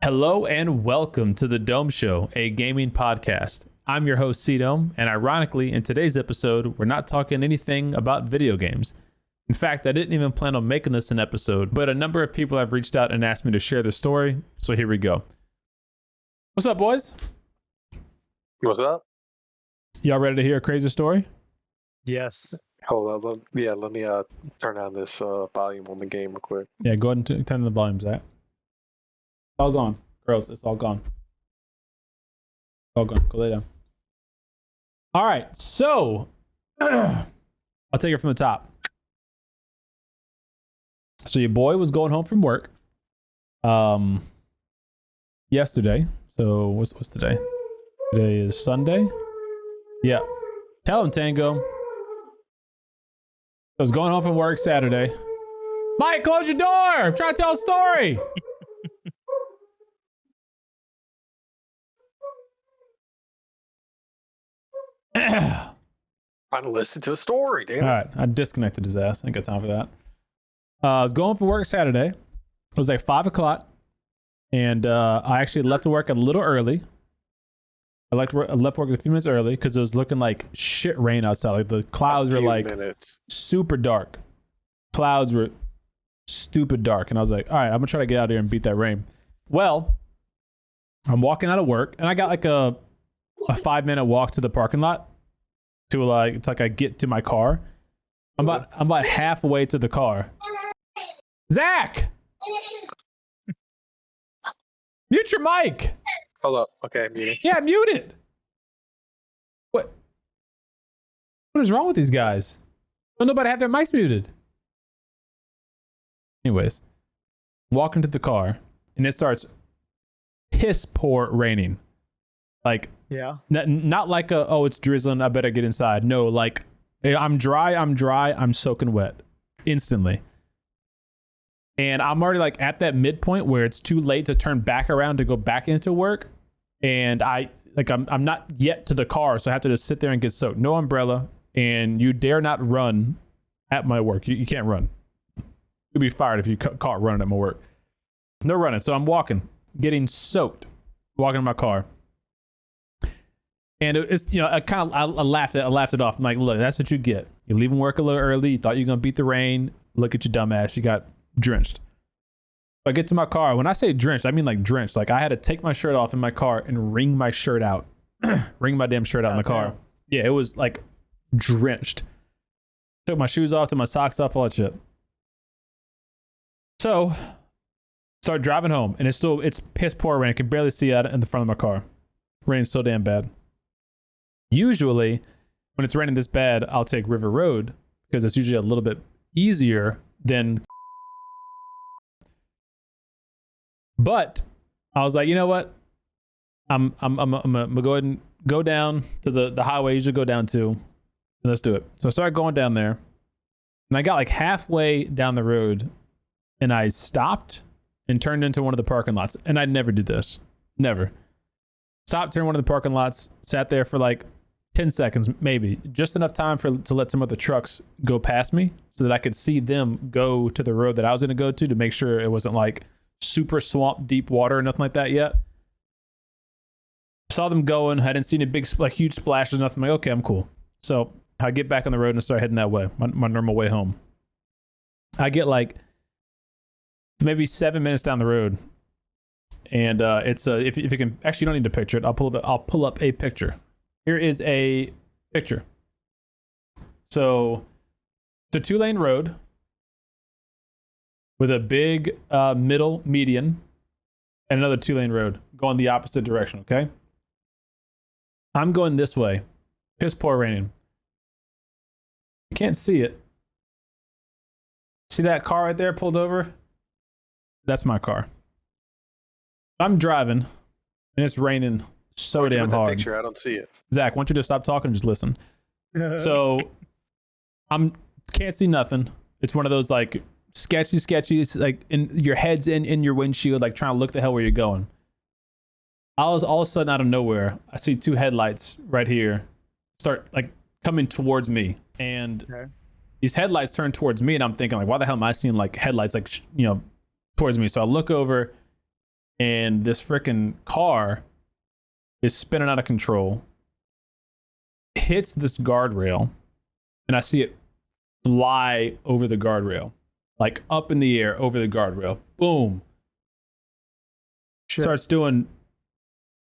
Hello and welcome to the Dome Show, a gaming podcast. I'm your host, CDome, and ironically, in today's episode, we're not talking anything about video games. In fact, I didn't even plan on making this an episode, but a number of people have reached out and asked me to share their story, so here we go. What's up, boys? What's up? Y'all ready to hear a crazy story? Yes. Hold up. Let me turn on this volume on the game real quick. Yeah, go ahead and turn the volume, Zach. All gone. Girls, it's all gone. All gone. Go lay down. All right, so I'll take it from the top. So your boy was going home from work yesterday. So what's today? Today is Sunday. Yeah. Tell him, Tango. I was going home from work Saturday. Mike, close your door. I'm trying to tell a story. Trying to listen to a story, damn it. All right, I disconnected his ass. I ain't got time for that. I was going for work Saturday. It was like 5 o'clock, and I actually left work a little early. I left work a few minutes early because it was looking like shit rain outside. Like the clouds were like super dark. Clouds were stupid dark, and I was like, all right, I'm gonna try to get out of here and beat that rain. Well, I'm walking out of work, and I got like a 5-minute walk to the parking lot to I get to my car. I'm about halfway to the car. Zach, mute your mic. Hold up. Okay, I'm muting. Yeah, mute it. What is wrong with these guys? Don't nobody have their mics muted. Anyways, walking to the car, and it starts piss poor raining. Like, Yeah. not like it's drizzling, I better get inside. No, like, I'm dry, I'm soaking wet instantly. And I'm already like at that midpoint where it's too late to turn back around to go back into work. And I'm not yet to the car, so I have to just sit there and get soaked. No umbrella, and you dare not run at my work. You can't run. You'll be fired if you caught running at my work. No running. So I'm walking, getting soaked, walking in my car. And it's, I laughed it off. I'm like, look, that's what you get. You're leaving work a little early. You thought you were going to beat the rain. Look at your dumb ass. You got drenched. So I get to my car. When I say drenched, I mean like drenched. Like I had to take my shirt off in my car and wring my shirt out. Wring my damn shirt out in the car. Yeah, it was like drenched. Took my shoes off, took my socks off, all that shit. So, started driving home. And it's piss poor rain. I can barely see out in the front of my car. Rain's so damn bad. Usually, when it's raining this bad, I'll take River Road because it's usually a little bit easier than. But I was like, you know what? I'm gonna go ahead and go down to the highway I usually go down to, and let's do it. So I started going down there, and I got like halfway down the road, and I stopped and turned into one of the parking lots. And I'd never do this, never. Stopped, turned one of the parking lots, sat there for like 10 seconds, maybe. Just enough time to let some of the trucks go past me so that I could see them go to the road that I was going to go to make sure it wasn't like super swamp deep water or nothing like that yet. Saw them going. I didn't see any big, like huge splashes, nothing. I'm like, okay, I'm cool. So I get back on the road and start heading that way, my normal way home. I get like maybe 7 minutes down the road. And it's if you can actually, you don't need to picture it. I'll pull up a picture. Here is a picture. So it's a 2-lane road with a big middle median and another 2-lane road going the opposite direction. Okay, I'm going this way. Piss poor raining. You can't see it. See that car right there pulled over? That's my car. I'm driving, and it's raining so damn hard. Picture, I don't see it. Zach, I want you to stop talking and just listen. So, can't see nothing. It's one of those like sketchy. It's like your head's in your windshield, like trying to look the hell where you're going. I was all of a sudden out of nowhere. I see 2 headlights right here start like coming towards me, and these headlights turn towards me, and I'm thinking like, why the hell am I seeing like headlights like towards me? So I look over. and this freaking car is spinning out of control, hits this guardrail, and I see it fly over the guardrail, like up in the air over the guardrail. Boom. Shit. Starts doing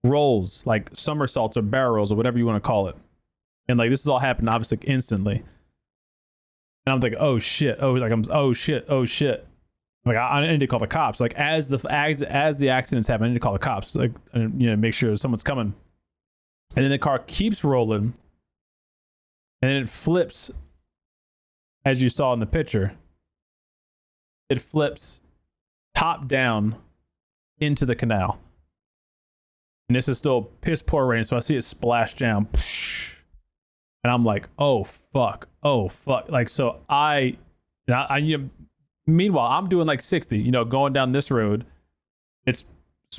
rolls, like somersaults or barrel rolls or whatever you want to call it. And like this is all happened obviously instantly. And I'm thinking, oh shit, oh shit. Like I need to call the cops. Like as the accidents happen, I need to call the cops. Like, and, you know, make sure someone's coming. And then the car keeps rolling, and then it flips, as you saw in the picture. It flips top down into the canal. And this is still piss poor rain, so I see it splash down. And I'm like, oh fuck. Like, so I you know, meanwhile, I'm doing like 60, you know, going down this road. It's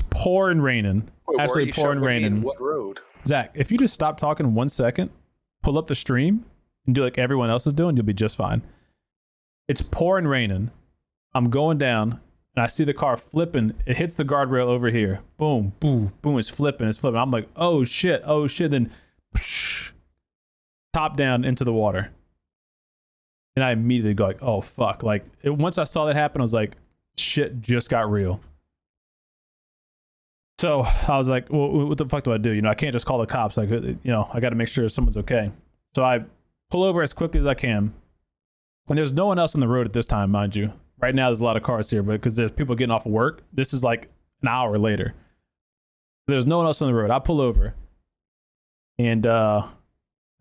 pouring raining. Wait, absolutely pouring raining. What road? Zach, if you just stop talking 1 second, pull up the stream, and do like everyone else is doing, you'll be just fine. It's pouring raining. I'm going down, and I see the car flipping. It hits the guardrail over here. Boom, boom, boom. It's flipping. I'm like, oh shit. Then top down into the water. And I immediately go like, oh fuck. Like once I saw that happen, I was like, shit just got real. So I was like, well, what the fuck do I do? You know, I can't just call the cops. Like, you know, I got to make sure someone's okay. So I pull over as quickly as I can. And there's no one else on the road at this time, mind you. Right now, there's a lot of cars here, but because there's people getting off of work, this is like an hour later. There's no one else on the road. I pull over. And I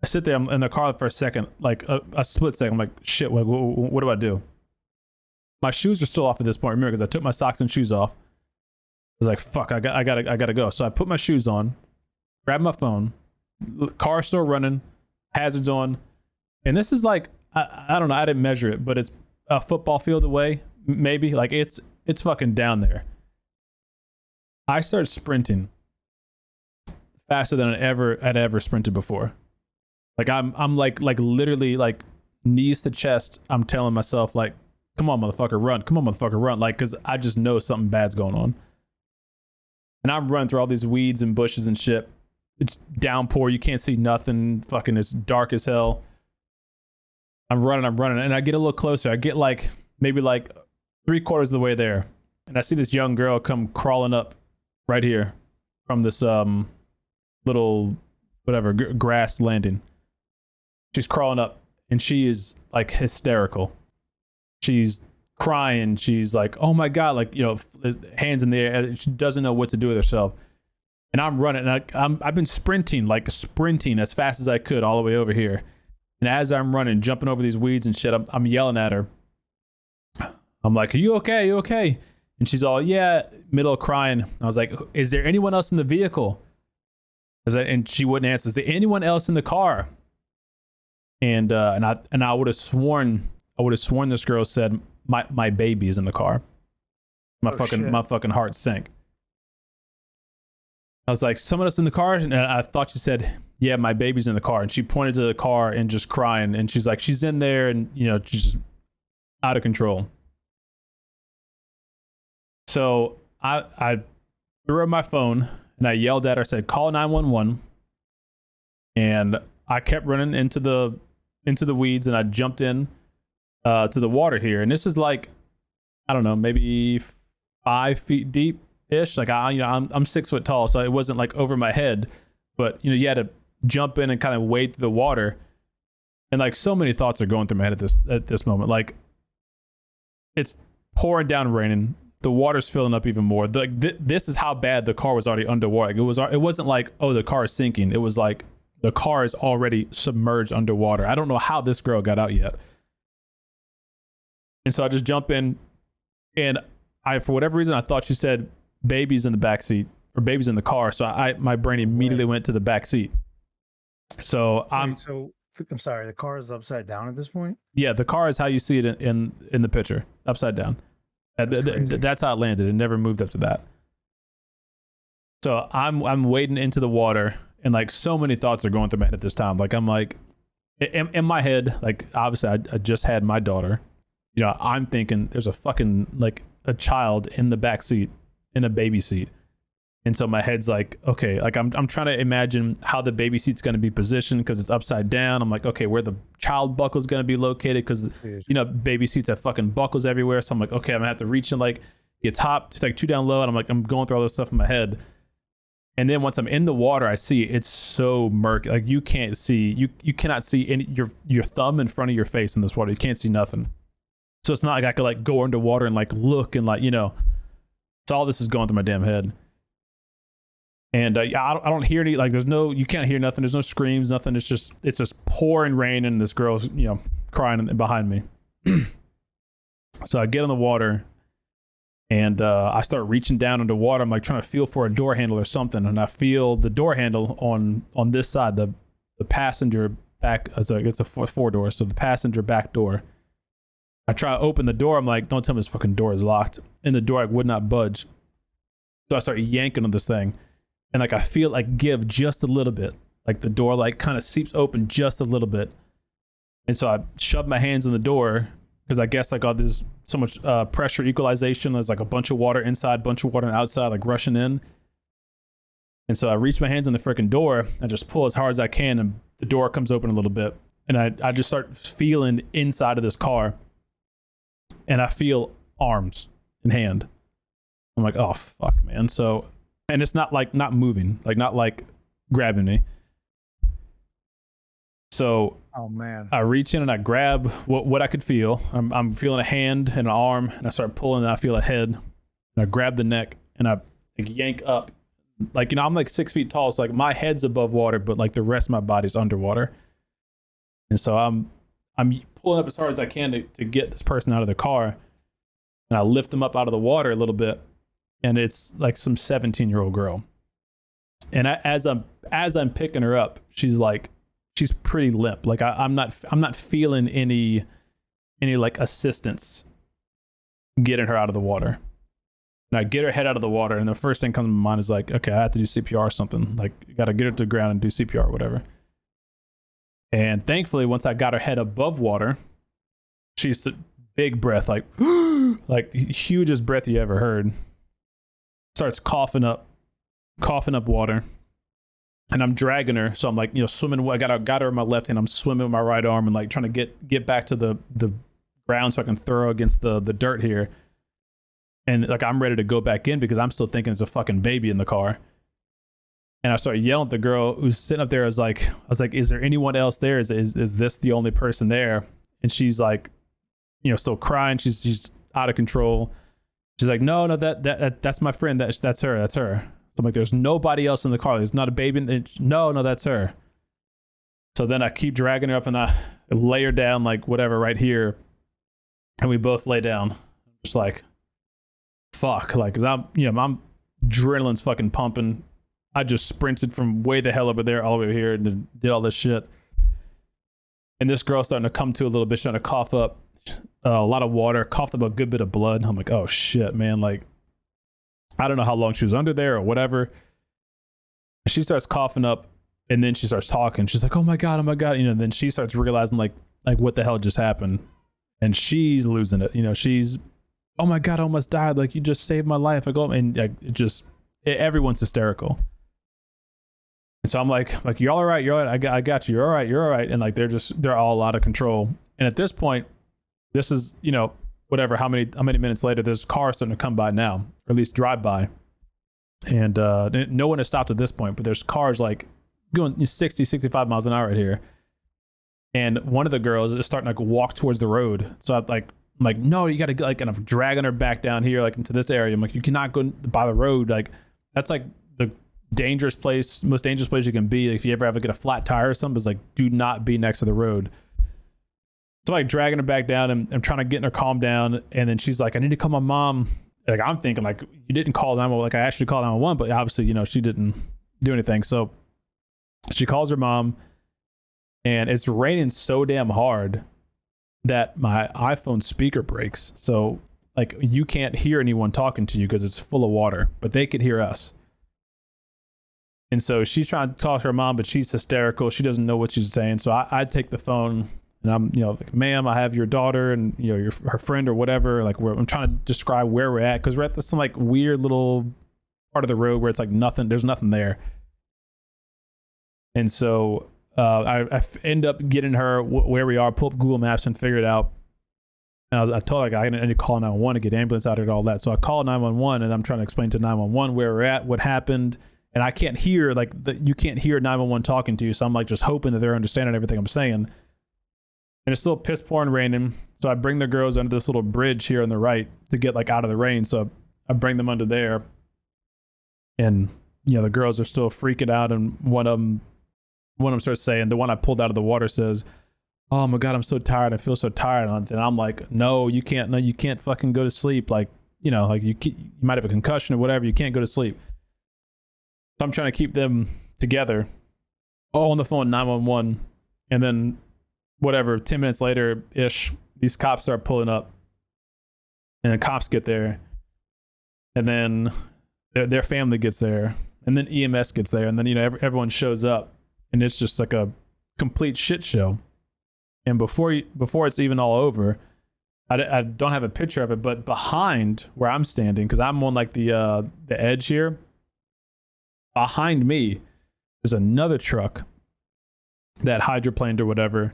sit there in the car for a second, like a split second. I'm like, shit, what do I do? My shoes are still off at this point, remember, because I took my socks and shoes off. I was like, fuck, I gotta go. So I put my shoes on, grab my phone, car still running, hazards on. And this is like, I don't know, I didn't measure it, but it's a football field away, maybe. Like it's fucking down there. I started sprinting faster than I'd ever sprinted before. Like I'm like literally like knees to chest. I'm telling myself like, come on, motherfucker, run. Like, cause I just know something bad's going on. And I'm running through all these weeds and bushes and shit. It's downpour. You can't see nothing. Fucking it's dark as hell. I'm running. And I get a little closer. I get like, maybe like 3/4 of the way there. And I see this young girl come crawling up right here from this little, whatever, grass landing. She's crawling up and she is like hysterical. She's crying. She's like, oh my God, like, you know, hands in the air. She doesn't know what to do with herself. And I'm running, and I've been sprinting as fast as I could all the way over here. And as I'm running, jumping over these weeds and shit, I'm yelling at her. I'm like, are you okay? You okay? And she's all, yeah, middle of crying. I was like, is there anyone else in the vehicle? And she wouldn't answer. Is there anyone else in the car? And I would have sworn this girl said, my baby's in the car. My fucking heart sank. I was like, someone else in the car? And I thought she said, yeah, my baby's in the car. And she pointed to the car and just crying. And she's like, she's in there, and you know, she's just out of control. So I threw her my phone and I yelled at her, said, call 911. And I kept running into the weeds, and I jumped in to the water here. And this is like, I don't know, maybe 5 feet deep ish. Like I'm 6 foot tall, so it wasn't like over my head, but you know, you had to jump in and kind of wade through the water. And like so many thoughts are going through my head at this moment. Like it's pouring down raining. The water's filling up even more. This is how bad the car was already underwater. Like, it wasn't like, oh, the car is sinking. It was like the car is already submerged underwater. I don't know how this girl got out yet. And so I just jump in, and for whatever reason, I thought she said baby's in the back seat or baby's in the car. So my brain immediately went to the back seat. So I'm sorry, the car is upside down at this point? Yeah, the car is how you see it in the picture, upside down. That's how it landed. It never moved up to that. So I'm wading into the water, and like so many thoughts are going through my head at this time. Like I'm like, in my head, like obviously I just had my daughter. You know, I'm thinking there's a fucking like a child in the back seat, in a baby seat. And so my head's like, okay, like I'm trying to imagine how the baby seat's going to be positioned because it's upside down. I'm like, okay, where the child buckle is going to be located because, you know, baby seats have fucking buckles everywhere. So I'm like, okay, I'm going to have to reach and like get top, like 2 down low. And I'm like, I'm going through all this stuff in my head. And then once I'm in the water, I see it's so murky. Like you can't see, you cannot see any, your thumb in front of your face in this water. You can't see nothing. So it's not like I could like go underwater and like look and like, you know, so all this is going through my damn head. And I don't hear any, like you can't hear nothing. There's no screams, nothing. It's just pouring rain and this girl's, you know, crying behind me. So I get in the water and I start reaching down into water. I'm like trying to feel for a door handle or something. And I feel the door handle on this side, the passenger back, it's a 4-door. So the passenger back door. I try to open the door. I'm like, don't tell me this fucking door is locked. And the door like, would not budge. So I start yanking on this thing. And like I feel like give just a little bit, like the door like kind of seeps open just a little bit, and so I shove my hands in the door because I guess like there's so much pressure equalization. There's like a bunch of water inside, bunch of water outside, like rushing in. And so I reach my hands in the freaking door. I just pull as hard as I can, and the door comes open a little bit, and I just start feeling inside of this car, and I feel arms and hand. I'm like, oh fuck, man. So. And it's not like not moving, like not like grabbing me. So Oh man. I reach in and I grab what I could feel. I'm feeling a hand and an arm, and I start pulling and I feel a head. And I grab the neck and I like yank up. Like, you know, I'm like 6 feet tall, so like my head's above water, but like the rest of my body's underwater. And so I'm pulling up as hard as I can to get this person out of the car. And I lift them up out of the water a little bit. And it's like some 17-year-old girl. And as I'm picking her up, she's pretty limp. Like I'm not feeling any like assistance getting her out of the water. And I get her head out of the water, and the first thing comes to my mind is like, okay, I have to do CPR or something. Like, you got to get her to the ground and do CPR or whatever. And thankfully, once I got her head above water, she's a big breath, like like hugest breath you ever heard. Starts coughing up water, and I'm dragging her. So I'm like, you know, swimming. I got her in my left hand. I'm swimming with my right arm and like trying to get back to the ground so I can throw against the dirt here. And like I'm ready to go back in because I'm still thinking it's a fucking baby in the car. And I started yelling at the girl who's sitting up there. I was like, is there anyone else there? Is this the only person there? And she's like, you know, still crying. She's out of control. She's like, no, that's my friend. That's her. So I'm like, there's nobody else in the car. There's not a baby. No, that's her. So then I keep dragging her up and I lay her down like whatever right here. And we both lay down. Just like, fuck. Like, cause I'm adrenaline's fucking pumping. I just sprinted from way the hell over there all the way over here and did all this shit. And this girl's starting to come to a little bit, starting to cough up. A lot of water, coughed up a good bit of blood. I'm like, oh shit, man. Like, I don't know how long she was under there or whatever. She starts coughing up, and then she starts talking. She's like, oh my God. You know, and then she starts realizing like what the hell just happened. And she's losing it. You know, she's, oh my God, I almost died. Like, you just saved my life. I go, and like, everyone's hysterical. And so I'm like, you're all right. You're all right. I got you. You're all right. And like, they're all out of control. And at this point, this is, you know, whatever, how many minutes later, there's cars starting to come by now, or at least drive by. And no one has stopped at this point, but there's cars like going 60, 65 miles an hour right here. And one of the girls is starting to like walk towards the road. So I'm like, no, you got to like, and I'm dragging her back down here, like into this area. I'm like, you cannot go by the road. Like, that's like the most dangerous place you can be. Like, if you ever have to get a flat tire or something, is like, do not be next to the road. So I'm like dragging her back down and I'm trying to get her calm down. And then she's like, I need to call my mom. Like, I'm thinking like, you didn't call 911. Like, I asked you to call 911, but obviously, you know, she didn't do anything. So she calls her mom, and it's raining so damn hard that my iPhone speaker breaks. So like, you can't hear anyone talking to you because it's full of water, but they could hear us. And so she's trying to talk to her mom, but she's hysterical. She doesn't know what she's saying. So I take the phone And I'm, like, ma'am, I have your daughter and, her friend or whatever. Like, I'm trying to describe where we're at because we're at some like weird little part of the road where it's like nothing, there's nothing there. And so I end up getting her where we are, pull up Google Maps and figure it out. And I told her, I need to call 911 to get ambulance out here and all that. So I called 911 and I'm trying to explain to 911 where we're at, what happened. And I can't hear, you can't hear 911 talking to you. So I'm like just hoping that they're understanding everything I'm saying. And it's still piss pouring raining. So I bring the girls under this little bridge here on the right to get like out of the rain. So I bring them under there. And, the girls are still freaking out. And one of them starts saying, the one I pulled out of the water says, "Oh my God, I'm so tired. I feel so tired." And I'm like, no, you can't fucking go to sleep. Like, you might have a concussion or whatever. You can't go to sleep. So I'm trying to keep them together, all on the phone, 911. And then whatever, 10 minutes later ish, these cops start pulling up and the cops get there. And then their family gets there. And then EMS gets there. And then, everyone shows up and it's just like a complete shit show. And before it's even all over, I don't have a picture of it, but behind where I'm standing, because I'm on like the edge here, behind me is another truck that hydroplaned or whatever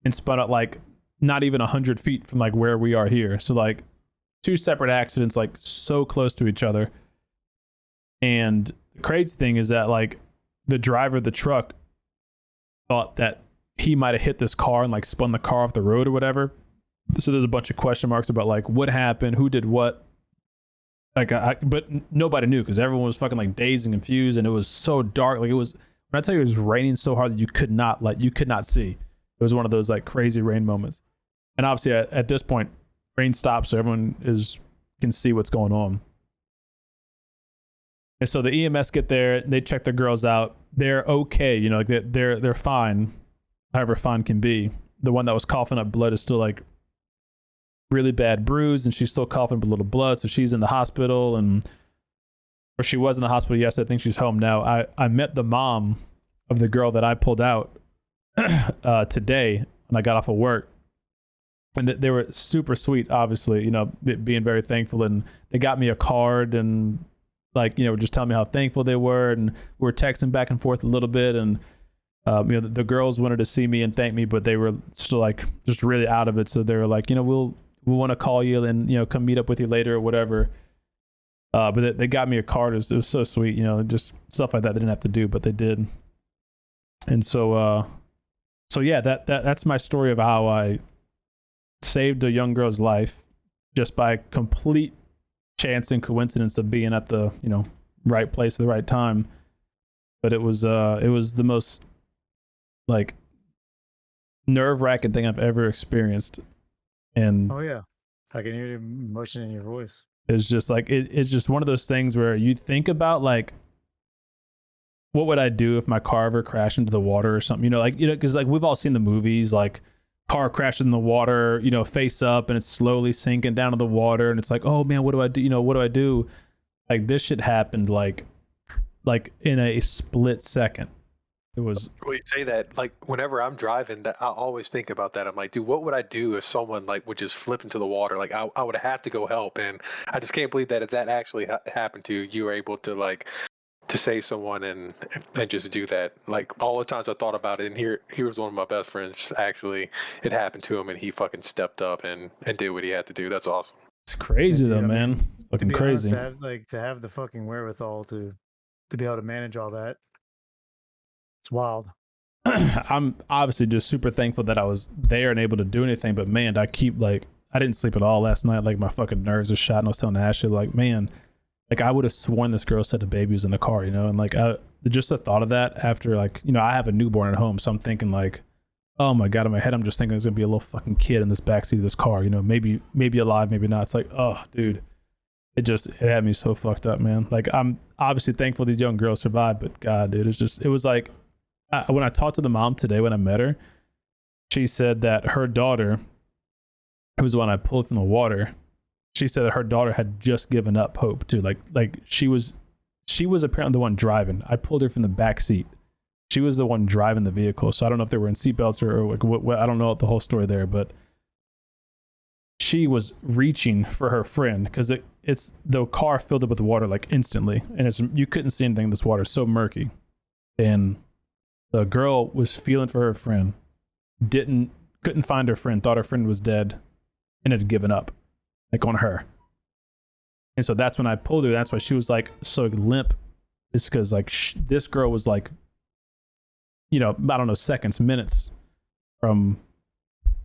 and spun out like not even 100 feet from like where we are here. So like two separate accidents, like so close to each other. And the crazy thing is that like the driver of the truck thought that he might have hit this car and like spun the car off the road or whatever. So there's a bunch of question marks about like what happened, who did what. Like, but nobody knew because everyone was fucking like dazed and confused, and it was so dark. Like it was, when I tell you it was raining so hard that you could not see. It was one of those like crazy rain moments. And obviously at this point, rain stops, so everyone can see what's going on. And so the EMS get there, they check the girls out. They're okay, like they're fine, however fine can be. The one that was coughing up blood is still like really bad bruise, and she's still coughing up a little blood, so she's in the hospital, or she was in the hospital yesterday. I think she's home now. I met the mom of the girl that I pulled out today when I got off of work, and they were super sweet, obviously, being very thankful, and they got me a card and like, just telling me how thankful they were, and we were texting back and forth a little bit, and the girls wanted to see me and thank me, but they were still like just really out of it, so they were like, we want to call you and come meet up with you later or whatever. But they got me a card. It was so sweet, just stuff like that they didn't have to do, but they did. And so yeah, that's my story of how I saved a young girl's life just by complete chance and coincidence of being at the right place at the right time. But it was the most like nerve-wracking thing I've ever experienced. And oh yeah, I can hear the emotion in your voice. It's just like it's just one of those things where you think about like, what would I do if my car ever crashed into the water or something? Because like we've all seen the movies, like car crashes in the water, face up, and it's slowly sinking down to the water, and it's like, oh man, what do I do? What do I do? Like this shit happened like in a split second. It was. Well, you say that, like, whenever I'm driving, that I always think about that. I'm like, dude, what would I do if someone like would just flip into the water? Like, I would have to go help, and I just can't believe that if that actually happened to you, you were able to like to save someone and just do that. Like all the times I thought about it, and here was one of my best friends. Actually, it happened to him, and he fucking stepped up and did what he had to do. That's awesome. It's crazy though, man. Fucking crazy. Honest, to have the fucking wherewithal to be able to manage all that. It's wild. I'm obviously just super thankful that I was there and able to do anything, but man, I didn't sleep at all last night. Like my fucking nerves are shot, and I was telling Ashley, like, man, like I would have sworn this girl said the baby was in the car, and like just the thought of that after, like, I have a newborn at home, so I'm thinking like, oh my God, in my head I'm just thinking there's gonna be a little fucking kid in this backseat of this car, maybe alive, maybe not. It's like, oh dude, it had me so fucked up, man. Like I'm obviously thankful these young girls survived, but God, dude, it was like, when I talked to the mom today when I met her, she said that her daughter, who was the one I pulled from the water, she said that her daughter had just given up hope too. Like she was apparently the one driving. I pulled her from the back seat. She was the one driving the vehicle, so I don't know if they were in seatbelts or like what. I don't know the whole story there, but she was reaching for her friend because it's the car filled up with water like instantly, and you couldn't see anything. This water is so murky, and the girl was feeling for her friend, couldn't find her friend, thought her friend was dead, and had given up, like on her. And so that's when I pulled her. That's why she was like so limp. It's because like this girl was like, I don't know, seconds, minutes from,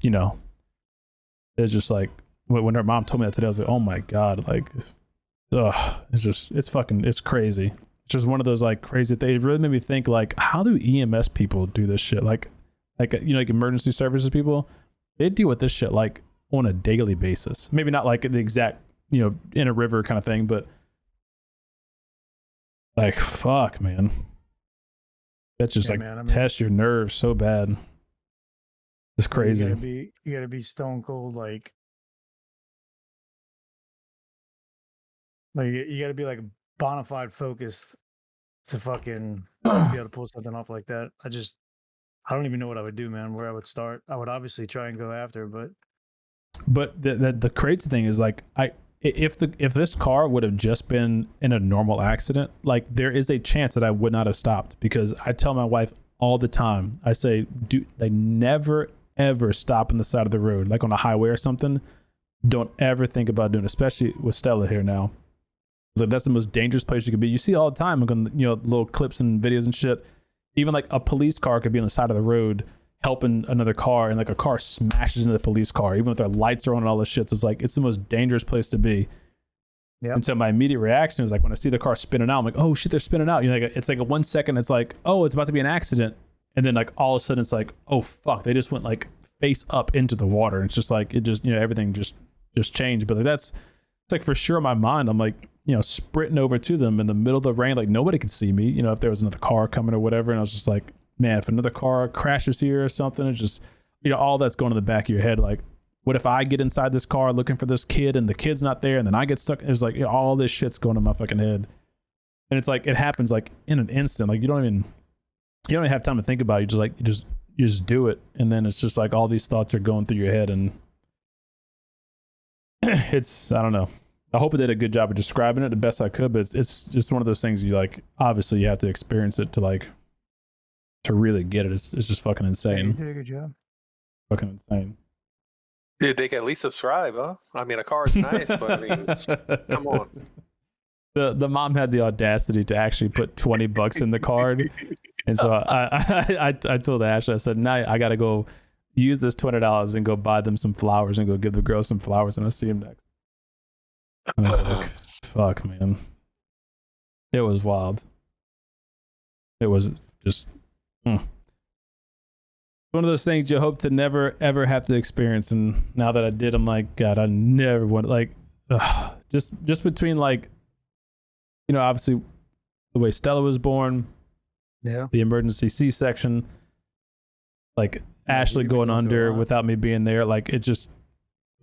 it's just like when her mom told me that today, I was like, oh my God, like, it's crazy. It's just one of those like crazy things. It really made me think like, how do EMS people do this shit? Like emergency services people, they deal with this shit like on a daily basis. Maybe not like the exact, in a river kind of thing, but like, fuck, man. That just tests your nerves so bad. It's crazy. You gotta be stone cold, like you gotta be like bona fide focused to fucking to be able to pull something off like that. I don't even know what I would do, man. Where I would start. I would obviously try and go after, but the crazy thing is like if this car would have just been in a normal accident, like there is a chance that I would not have stopped, because I tell my wife all the time, I say, they never ever stop on the side of the road, like on a highway or something. Don't ever think about doing it, especially with Stella here now. It's like that's the most dangerous place you could be. You see all the time, like, little clips and videos and shit. Even like a police car could be on the side of the road helping another car, and like a car smashes into the police car, even if their lights are on and all this shit. So it's like, it's the most dangerous place to be. Yeah. And so my immediate reaction is like, when I see the car spinning out, I'm like, oh shit, they're spinning out. It's like a 1 second, it's like, oh, it's about to be an accident. And then like all of a sudden it's like, oh fuck, they just went like face up into the water. And it's just like, it just, everything just changed. But like it's like for sure in my mind, I'm like, sprinting over to them in the middle of the rain, like nobody could see me, if there was another car coming or whatever. And I was just like, man, if another car crashes here or something, it's just, all that's going in the back of your head. Like, what if I get inside this car looking for this kid and the kid's not there, and then I get stuck? It's like, all this shit's going in my fucking head. And it's like, it happens like in an instant. Like you don't even have time to think about it. You just do it. And then it's just like all these thoughts are going through your head, and it's, I don't know. I hope I did a good job of describing it the best I could, but it's just one of those things you like, obviously you have to experience it to really get it. It's just fucking insane. Yeah, you did a good job. Fucking insane. Dude, they can at least subscribe, huh? I mean, a car is nice, but I mean, come on. The mom had the audacity to actually put $20 in the card. And so I told Ashley, I said, now I got to go use this $20 and go buy them some flowers and go give the girl some flowers, and I'll see him next. I was like, fuck, man. It was wild. It was just one of those things you hope to never, ever have to experience. And now that I did, I'm like, God, I never want, like, just between, like, obviously the way Stella was born, yeah, the emergency C-section, like Ashley going under without me being there, like it just,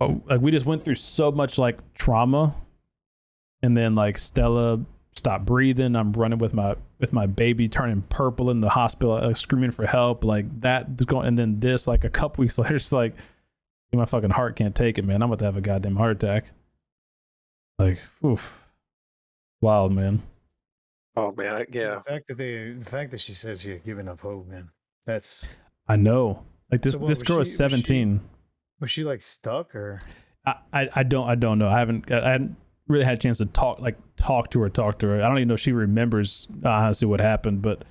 like we just went through so much like trauma, and then like Stella stopped breathing. I'm running with my baby turning purple in the hospital, screaming for help, like that is going, and then this like a couple weeks later, it's like my fucking heart can't take it, man. I'm about to have a goddamn heart attack. Like, oof, wild, man. Oh man, yeah. The fact that she said she had given up hope, man. That's. I know. Like this girl is 17. Was she like stuck or? I don't know. I hadn't really had a chance to talk to her. I don't even know if she remembers honestly what happened. But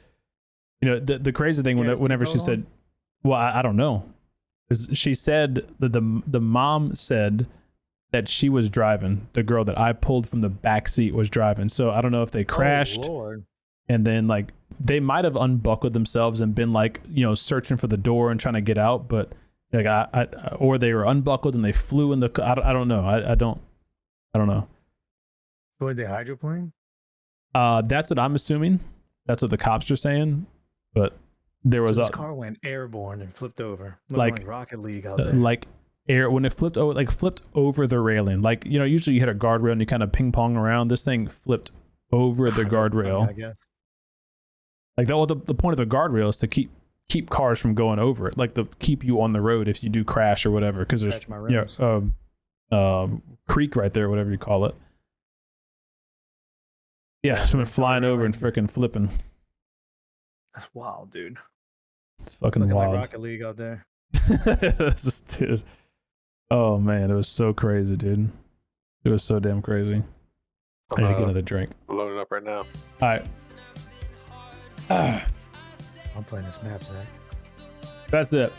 the crazy thing whenever she said, well, I don't know, because she said that the mom said that she was driving. The girl that I pulled from the back seat was driving. So I don't know if they crashed. Oh, Lord. And then like they might have unbuckled themselves and been like searching for the door and trying to get out, but. Like or they were unbuckled and they flew in the. I don't know. I don't know. Were they hydroplane? That's what I'm assuming. That's what the cops are saying. But there was this car went airborne and flipped over, like Rocket League out there. Like when it flipped over, like flipped over the railing. Like usually you hit a guardrail and you kind of ping pong around. This thing flipped over the guardrail. I guess. Like the point of the guardrail is to keep cars from going over it, like to keep you on the road if you do crash or whatever, because there's creek right there, whatever you call it. Yeah, someone flying over and freaking flipping. That's wild, dude. It's fucking Looking wild. like Rocket League out there. It's just, dude. Oh man, it was so crazy, dude. It was so damn crazy. I need to get another drink. Load it up right now. All right. I'm playing this map, Zach. That's it.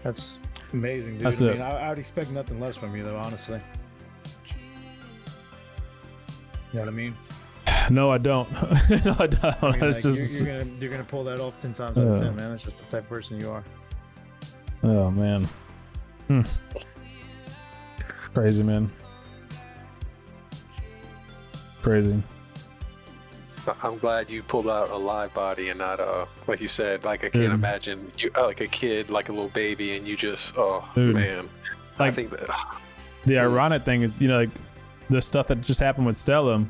That's amazing, dude. That's I it. mean, I would expect nothing less from you, though, honestly. You know what I mean? No, I don't. No, I don't. I mean, It's like, just, you're gonna pull that off 10 times out of 10, man. That's just the type of person you are. oh man. Crazy, man. Crazy. I'm glad you pulled out a live body and not like you said, like I can't imagine you like a kid, like a little baby, and you just man. Like, I think that the ironic thing is, you know, like the stuff that just happened with Stella,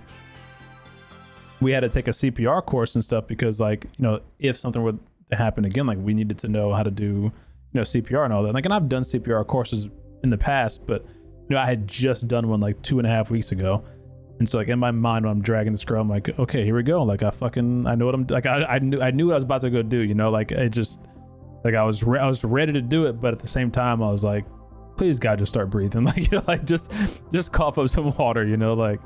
we had to take a CPR course and stuff because, like, you know, if something would happen again, like we needed to know how to do, you know, CPR and all that. Like, and I've done CPR courses in the past, but you know, I had just done one like 2.5 weeks ago. And so, like, in my mind, when I'm dragging this girl, I'm like, okay, here we go. Like, I know what I'm like. I knew what I was about to go do. You know, like it just, like I was ready to do it, but at the same time, I was like, please, God, just start breathing. Like, you know, like just cough up some water. You know, like,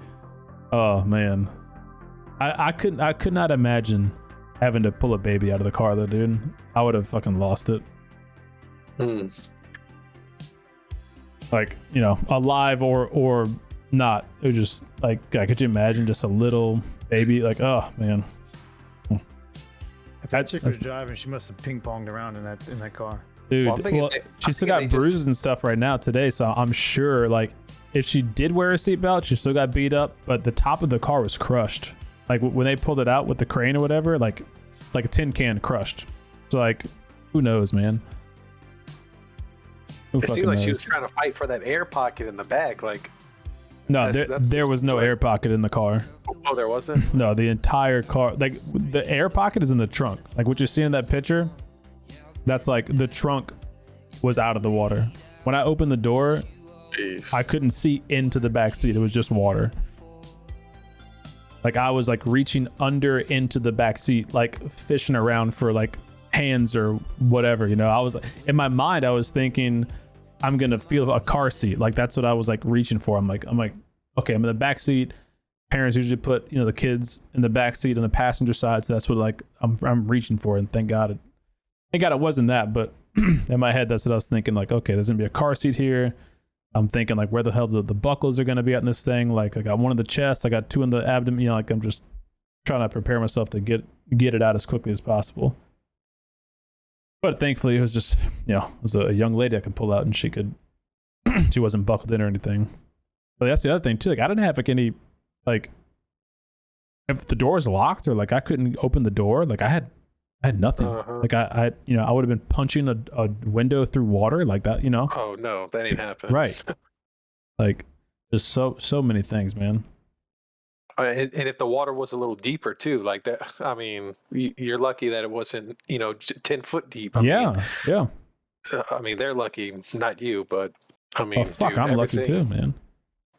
oh man, I could not imagine having to pull a baby out of the car though, dude. I would have fucking lost it. Like, you know, alive or not. It was just like, God, could you imagine just a little baby? Like, oh man. If that chick was driving, she must have ping-ponged around in that car. Dude, well, she still got bruises and stuff right now today, so I'm sure, like, if she did wear a seatbelt, she still got beat up, but the top of the car was crushed. Like, when they pulled it out with the crane or whatever, like a tin can crushed. So, like, who knows, man? It seemed like she was trying to fight for that air pocket in the back, like. No, there was no air pocket in the car. Oh, there wasn't? No, the entire car, like the air pocket is in the trunk. Like what you see in that picture, that's like the trunk was out of the water. When I opened the door, jeez, I couldn't see into the back seat. It was just water. Like I was like reaching under into the back seat, like fishing around for like hands or whatever, you know. I was in my mind, I was thinking, I'm gonna feel a car seat. Like that's what I was like reaching for. I'm like, okay, I'm in the back seat. Parents usually put, you know, the kids in the back seat on the passenger side, so that's what like I'm reaching for. And thank God it wasn't that. But in my head, that's what I was thinking. Like, okay, there's gonna be a car seat here. I'm thinking like, where the hell the buckles are gonna be at in this thing? Like, I got one in the chest, I got two in the abdomen. You know, like I'm just trying to prepare myself to get it out as quickly as possible. But thankfully, it was just, you know, it was a young lady I could pull out, and she wasn't buckled in or anything. But that's the other thing too. Like, I didn't have like any, like, if the door was locked or like I couldn't open the door, like I had nothing. Like I you know, I would have been punching a window through water like that, you know. Oh no, that ain't happened. Right. Like, there's so many things, man. And if the water was a little deeper too, like that, I mean, you're lucky that it wasn't, you know, 10 foot deep. I mean, they're lucky, not you, but I mean, fuck, dude, I'm lucky too, man.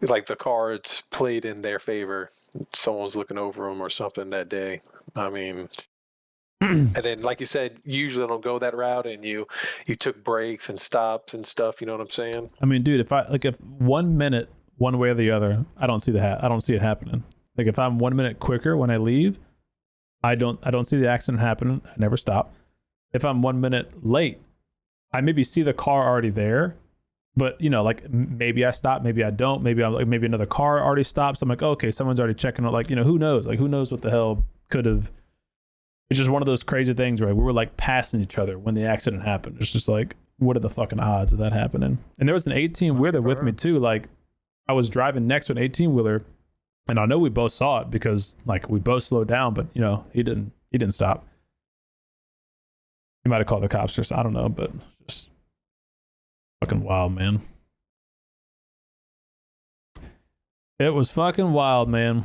Like the cards played in their favor. Someone was looking over them or something that day. I mean, and then, like you said, you usually don't go that route, and you took breaks and stops and stuff. You know what I'm saying? I mean, dude, if 1 minute, one way or the other, I don't see it happening. Like if I'm 1 minute quicker when I leave, I don't see the accident happening. I never stop. If I'm 1 minute late, I maybe see the car already there, but you know, like maybe I stop, maybe I don't, maybe another car already stops. I'm like, okay, someone's already checking out. Like, you know, who knows? Like, who knows what the hell could have? It's just one of those crazy things where we were like passing each other when the accident happened. It's just like, what are the fucking odds of that happening? And there was an 18-wheeler with me too. Like, I was driving next to an 18-wheeler. And I know we both saw it because like we both slowed down, but you know, he didn't stop. He might have called the cops or something. I don't know, but just fucking wild, man. It was fucking wild, man.